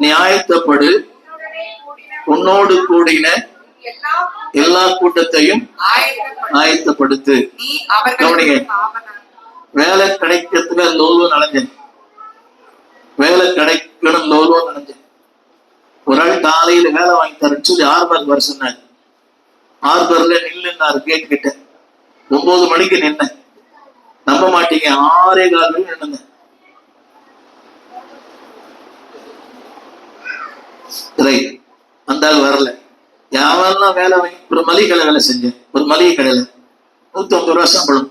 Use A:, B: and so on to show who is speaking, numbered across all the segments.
A: நியாயத்தப்படு உன்னோடு கூடின எல்லா கூட்டத்தையும் ஆயத்தப்படுத்து. கவனிங்க, வேலை கிடைக்கிறதுக்கு லோலோ நனைஞ்சேன், வேலை கிடைக்கணும் லோலோ நனைஞ்சேன். ஒரு ஆள் காலையில வேலை வாங்கி தரேன்னு சொல்லி ஆர்பர் வர சொன்னார். ஆர்பர்ல நில்லுன்னாரு, கேட் கிட்ட 9 மணிக்கு நின்னேன். நம்ப மாட்டீங்க, 6:15 நின்னுங்க. அந்த ஆள் வரல. யாரெல்லாம் வேலை வாங்கி ஒரு மளிகை கடை வேலை செஞ்சேன். ஒரு மளிகை கடையில 150 ரூபா சம்பளம்.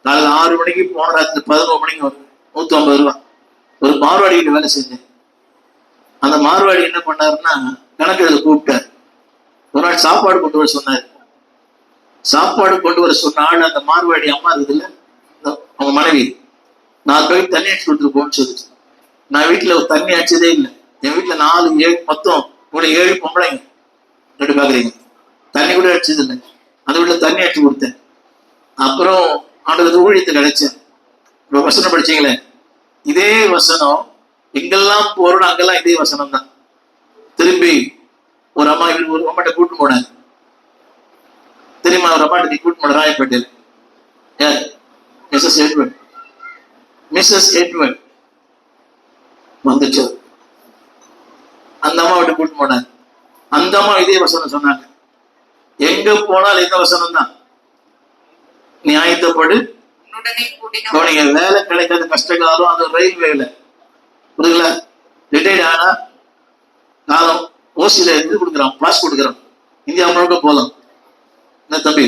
A: காலையில் 6 மணிக்கு போன ராத்திரி 11 மணிக்கு வரும், 150 ரூபா. ஒரு மார்வாடிக்கிட்ட வேலை செஞ்சேன். அந்த மார்வாடி என்ன பண்ணாருன்னா, கணக்கு எழுத கூப்பிட்டார். ஒரு நாள் சாப்பாடு கொண்டு வர சொன்னார். சாப்பாடு கொண்டு வர சொன்ன ஆள் அந்த மார்வாடி அம்மா இருக்குதுல்ல, அவங்க மனைவி, 4 பேருக்கு தண்ணி அடிச்சு கொடுத்துட்டு போன்னு சொல்லிச்சு. நான் வீட்டுல ஒரு தண்ணி அடிச்சதே இல்லை. என் வீட்டுல 4, 7 மொத்தம் 7 பொம்பளைங்க. ரெண்டு பாக்குறீங்க, தண்ணி கூட அடிச்சது இல்லை. அந்த வீட்டுல தண்ணி அடிச்சு கொடுத்தேன். அப்புறம் ஆண்டு ஊழியத்தை கிடைச்சேன். இப்போ வசனம் படிச்சீங்களே, இதே வசனம் எங்கெல்லாம் போறோம் அங்கெல்லாம் இதே வசனம் தான். திரும்பி ஒரு அம்மாட்ட கூட்டு போனேன். தெரியுமா? ஒரு அம்மாட்ட நீ கூட்டு போன ராயப்பேட்டையில். யார்? Mrs Edward. மிஸ்ஸஸ் எட்வர்ட் வந்துச்சு. அந்த அம்மா விட்டு கூட்டு போனார். அந்த அம்மா இதே வசனம் சொன்னாங்க. எங்க போனால் இந்த வசனம் தான். நியாயத்தப்படு, வேலை கிடைக்காத கஷ்டகாலம். அது ரயில்வேல புரியுதுங்களா? ரிட்டையர்ட் ஆனா காலம் ஓசியில இருந்து கொடுக்குறான், பாஸ் கொடுக்குறான். இந்தியா முழுக்க போகலாம். என்ன தம்பி,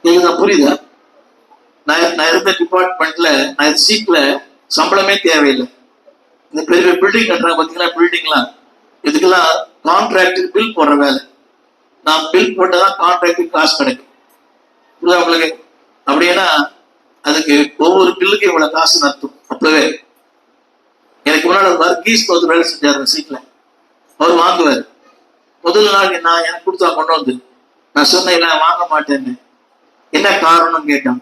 A: எனக்கு புரியுதா? நான் இருந்த டிபார்ட்மெண்ட்ல, நான் சீட்ல சம்பளமே தேவையில்லை. இந்த பெரிய பில்டிங் கட்டுறாங்க பார்த்தீங்களா, பில்டிங்லாம், இதுக்கெல்லாம் கான்ட்ராக்டுக்கு பில் போடுற வேலை. நான் பில் போட்டதான் கான்ட்ராக்டுக்கு காசு கிடைக்கும். புரியுதா உங்களுக்கு? அப்படின்னா அதுக்கு ஒவ்வொரு பில்லுக்கும் இவ்வளவு காசு நடத்தும். அப்பவே எனக்கு முன்னாடி வர்கீஸ் ஒரு வேலை செஞ்சாரு சீட்ல. அவர் வாங்குவார். முதல் நாள் நான் எனக்கு கொடுத்தா கொண்டு வந்து நான் சொன்னேன், வாங்க மாட்டேன்னு. என்ன காரணம் கேட்டான்.